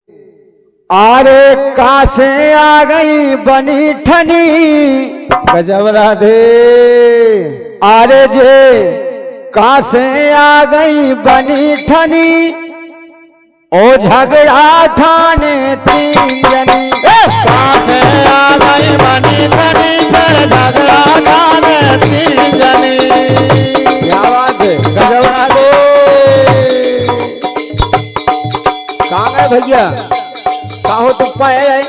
आरे कासे आ गई बनी ठनी गजब राधे। आरे जे कासे आ गई बनी ठनी ओ झगड़ा ठाने तीन जनी। कासे आ गई बनी ठनी फिर झगड़ा ठाने तीन जनी। क्या बात है, गजब राधे। कहाँ गए भैया, काहो तुम पाए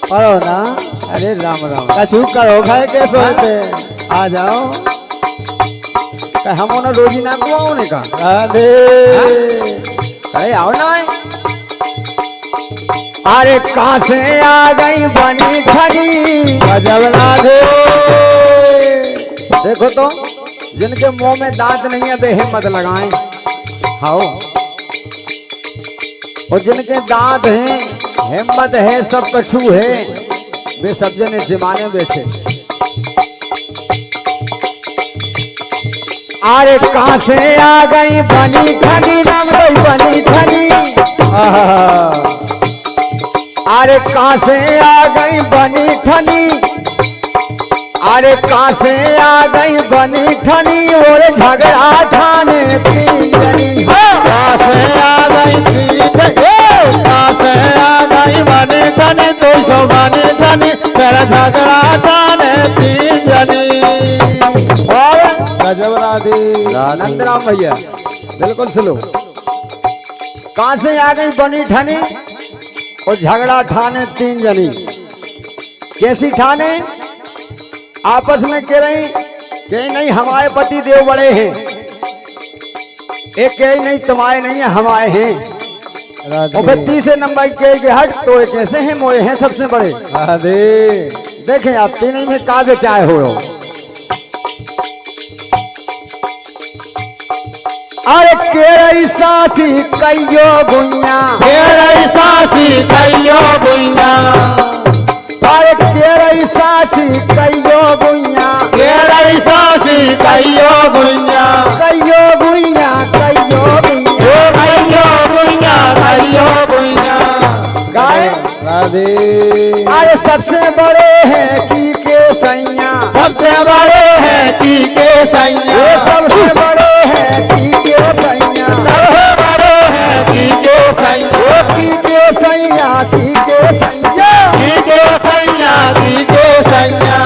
पढ़ो ना। अरे राम राम। कछु करो खाए के सोते आ जाओ। हम ना रोजी ना को आओ ने का राधे। अरे आओ ना। अरे कहाँ से आ गई बनी ठनी। गजब राधे। देखो तो जिनके मुंह में दांत नहीं है वे हिम्मत लगाएं। हाँ, और जिनके दांत हैं हिम्मत है सब कछु है वे सब जने जमाने बैठे। अरे कहाँ से आ गई बनी ठनी, नाम गई बनी ठनी। अरे कहाँ से आ गई बनी ठनी। अरे कहाँ से आ गई बनी ठनी और झगड़ा ठाने तीन जनी। कहाँ से आ गई कहाँ से आ गई बनी ठनी 200 बनी ठनी फिर झगड़ा ठाने तीन जनी। और गजब राधे। नंदराम भैया बिल्कुल सुनो। कहाँ से आ गई बनी ठनी और झगड़ा ठाने तीन जनी। कैसी ठाने, आपस में कह रही कि नहीं हमारे पति देव बड़े हैं, एक कह नहीं तुम्हारे नहीं है हमारे हैं। और फिर तीसरे नंबर के हट तो एक कैसे हैं मोए हैं सबसे बड़े। राधे। देखें आप तीन में कागे चाहे हो। अरे केरई सासी कईयो गुइया। केरई सासी कईयो गुइया। अरे केरई सासी कईयो गुइया। केरई सासी कईयो गुइया। कईयो गुइया कईयो गुइया। कईयो गुइया कईयो गुइया। गाय राधे। अरे सबसे बड़े हैं की के सैया। सबसे बड़े हैं की के सैया। सबसे बड़े हैं की के सैया। सबसे बड़े हैं की के सैया। की के सैया की के सैया। की के सैया की के सैया।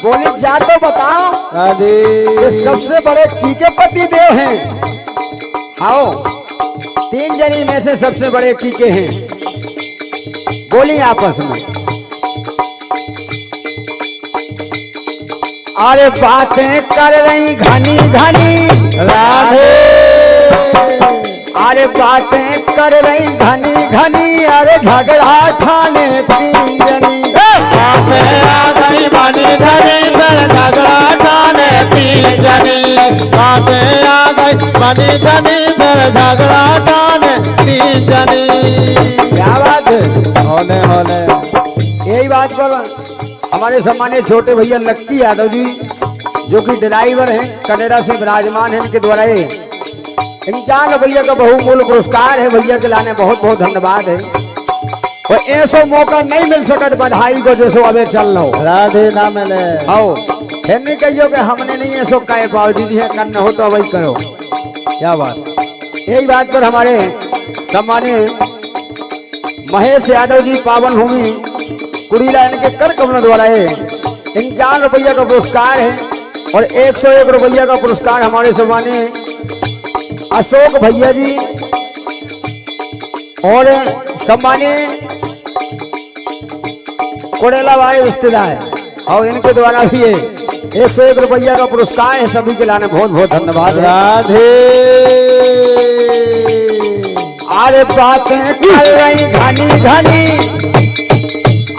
बोली जा तो बताओ। राधे। ये सबसे बड़े की के पति देव हैं। आओ तीन जनी में से सबसे बड़े की के हैं, बोली आपस में। अरे बातें कर रही घनी घनी। राधे। अरे बातें कर रही घनी घनी। अरे झगड़ा ठाने तीन जनी। कहाँ से आ गई बनी ठनी फिर झगड़ा ठाने तीन जनी। कहाँ से आ गई बनी ठनी फिर झगड़ा ठाने तीन जनी। क्या बात है, होले होले। यही बात पर हमारे सम्मानित छोटे भैया लक्की यादव जी जो कि ड्राइवर हैं कनेडा से विराजमान हैं, इनके द्वारा 51 भैया का बहुमूल्य पुरस्कार है। भैया के लाने बहुत बहुत धन्यवाद है। और ऐसा मौका नहीं मिल सकता बधाई को जैसो अबे चल रहा हो। राधे ना मिले। आओ फिर नहीं कहियो कि हमने नहीं ऐसो कहे पाओ दीदी है करना हो तो वही करो। क्या बात, यही बात पर हमारे सम्मानित महेश यादव जी पावन भूमि कुड़ीला इनके कर कमलों द्वारा 51 रुपया का पुरस्कार है। और 101 रुपया का पुरस्कार हमारे सम्मानित अशोक भैया जी और सम्मानित कोडेला वाले रिश्तेदार और इनके द्वारा भी 101 रुपया का पुरस्कार है। सभी के लाने बहुत बहुत धन्यवाद। राधे। अरे बातें कर रही घनी घनी।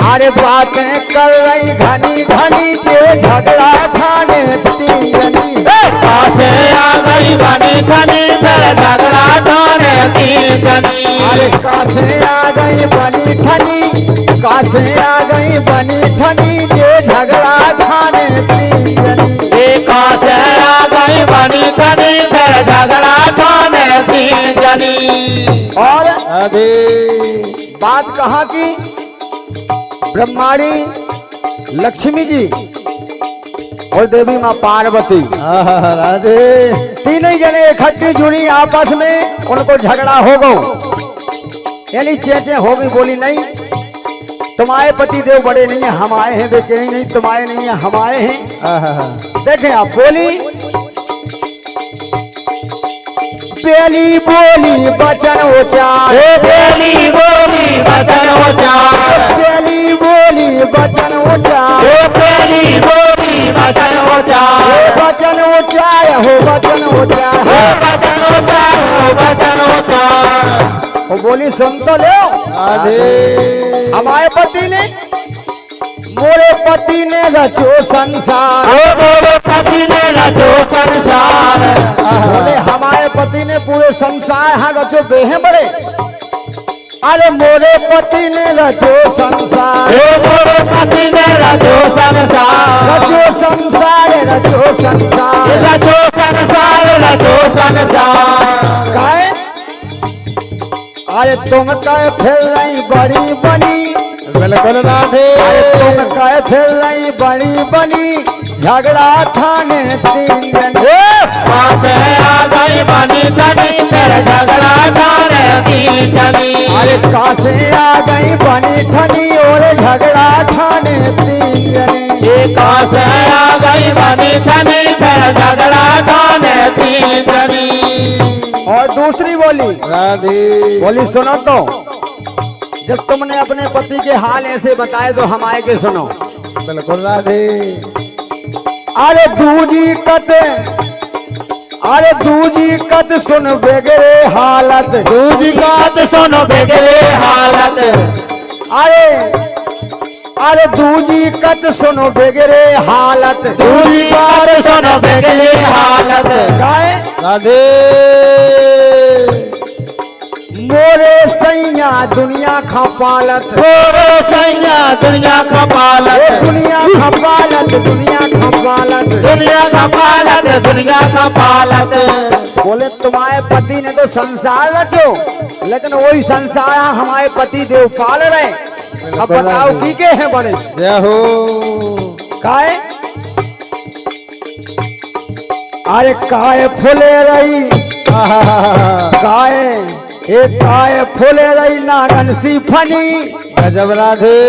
अरे बातें कर रही घनी घनी के झगड़ा ठाने तीन जनी। कहाँ से आ गई बनी ठनी फिर झगड़ा ठाने तीन जनी। अरे कहाँ से आ गई बनी ठनी। कहाँ से आ गई बनी ठनी के झगड़ा ठाने तीन जनी। कहाँ से आ गई गई बनी धनी फिर झगड़ा ठाने तीन जनी। और राधे बात कहा कि ब्रह्माणी लक्ष्मी जी और देवी माँ पार्वती राधे तीनों जने इकट्ठी जुड़ी आपस में, उनको झगड़ा हो गो, यानी चेचे हो गई। बोली नहीं तुम्हारे पति देव बड़े नहीं है, हम आए हैं, वे कहीं नहीं तुम्हारे नहीं है, हम आए हैं। देखें आप, बोली पहली बोली बचन उचार, पहली बोली बचन उचार, पहली बोली बचन उचार, पहली बोली बचन उचार, बचन उचार हो बचन उचार, बचन उचार हो बचन उचार। वो बोली सुन तो लो। राधे हमारे पति ने, मोरे पति ने रचो संसार, मोरे पति ने रचो संसार, बोले हमारे पति ने पूरे संसार हाँ रचो बेहे बड़े। अरे मोरे पति ने रचो संसार, मोरे पति ने रचो संसार, रचो संसार रचो संसार, रचो संसार रचो संसार। काहे अरे तुम कहे फिर रही बड़ी बनी, बिल्कुल राधे अरे तुम कहे फिर रही बड़ी बनी, झगड़ा थाने तीन जने। पास है आ गई बनी धनी फिर झगड़ा ठाने तीन जनी। अरे कासे आ गई बनी ठनी और झगड़ा ठाने तीन जने। पास है आ गई बनी धनी फिर झगड़ा ठाने तीन जनी। और दूसरी बोली, राधे बोली सुनो तो, जब तुमने अपने पति के हाल ऐसे बताए तो हम आए के सुनो। बिल्कुल राधे अरे दूजी कत, अरे दूजी कत सुन बेगरे हालत, दूजी बात सुनो बेगरे हालत। अरे दूजी कत सुनो बेगरे हालत, दूजी बात सुनो बेगरे हालत। गाए राधे मोरे सैया दुनिया खपालत, मोरे सैया दुनिया खपालत, दुनिया खपालत, दुनिया खपालत, दुनिया खपालत, दुनिया खपालत। बोले तुम्हारे पति ने तो संसार रचो, लेकिन वही संसार हमारे पति देव पाल रहे। अब बताओ की के हैं बड़े। जय हो काहे अरे काय फुले रही, काय एक काय फुले रही नागन सी फनी, गजब राधे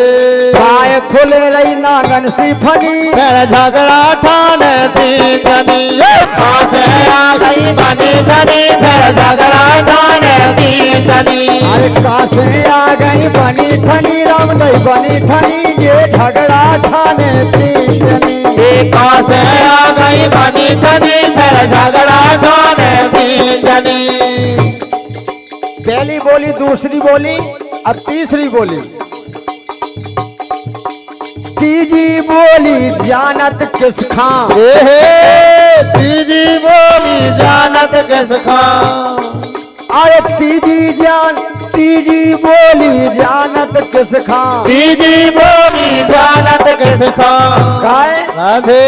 काय फुले रही नागन सी फनी, फिर झगड़ा ठाने तीन जनी। पास आ गई बनी धनी फिर झगड़ा ठाने तीन जनी। अरे कासे आ गई बनी ठनी, राम दई बनी ठनी, ये झगड़ा ठाने तीन जनी। पास आ गई बनी धनी फिर झगड़ा ठाने तीन जनी। पहली बोली, दूसरी बोली, अब तीसरी बोली। तीजी बोली जानत किस खां, तीजी बोली जानत किस खां। अरे तीजी बोली जानत किस खां, तीजी बोली जानत किस खां। काय राधे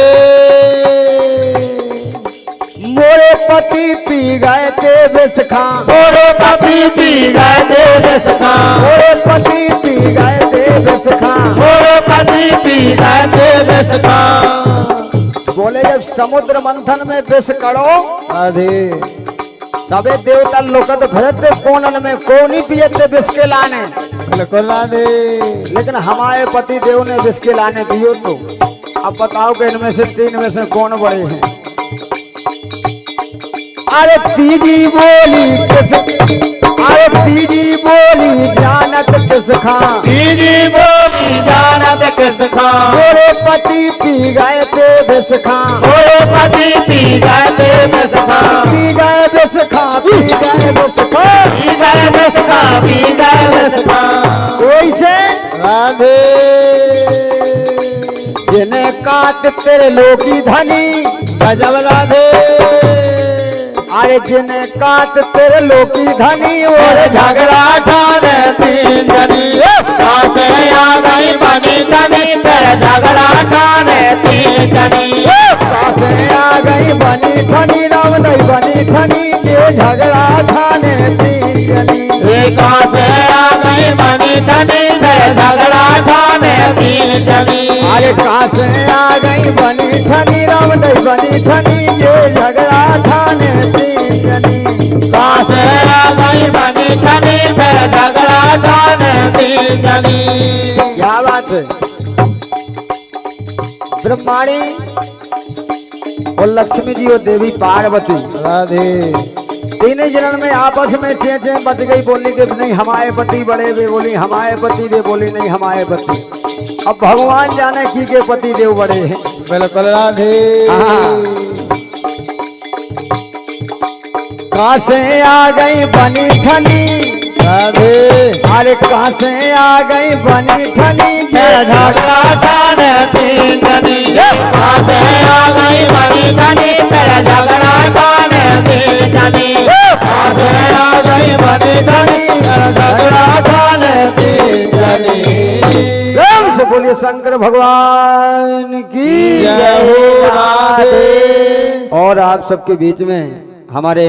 मोरे पति पी गए थे विष खां, मोरे पति पी गए थे विष खां, मोरे पति पी गए थे विष खां, मोरे पति पी गए थे विष खां। बोले जब समुद्र मंथन में विष करो, राधे सबे देवता लोकत भरत कोनन में कोनी पियते विष के लाने, बिल्कुल राधे लेकिन हमारे पति देव ने विष के लाने दियो। तो अब बताओ कि इनमें से तीन में से कौन बड़े हैं। अरे तीजी बोली किस, अरे तीजी बोली जानत किस खां, तीजी बोली जानत किस खां, मोरे पति पी गए थे विष खां, मोरे पति पी गए थे विष खां, पी गए विष खां, पी गए विष खां, पी गए विष खां, पी गए विष खां। कोई से राधे जिन्हें काट तेरे लोकी धनी, गजब राधे अरे जिन्हें काट तेरे लोकी धनी, और और झगड़ा ठाने तीन जनी। पास आ गई बनी धनी फिर झगड़ा ठाने तीन जनी। पासे आ गई बनी ठनी राम नहीं बनी ठनी ये झगड़ा ठाने तीन जनी कहाँ से आ गई बनी धनी फिर झगड़ा ठाने तीन जनी अरे कहाँ से आ गई बनी ठनी राम नहीं बनी ठनी ये झगड़ा ठाने तीन जनी कहाँ से आ गई बनी धनी फिर झगड़ा ठाने तीन जनी क्या बात है। ब्रह्माणी और लक्ष्मी जी और देवी पार्वती राधे तीनों जनन में आपस में चे बच गई, बोली कि नहीं हमारे पति बड़े, वे बोली हमारे पति, वे बोली नहीं हमारे पति। अब भगवान जाने की के पति देव बड़े हैं। बिल्कुल राधे कहाँ से आ गई बनी ठनी राधे अरे कहाँ से आ गई बनी ठनी फिर झगड़ा ठाने तीन जनी कहाँ से आ गई बनी धनी फिर झगड़ा ठाने तीन जनी कहाँ से आ गई बनी धनी फिर झगड़ा ठाने तीन जनी। प्रेम से बोलिए शंकर भगवान की जय हो राधे। और आप सबके बीच में हमारे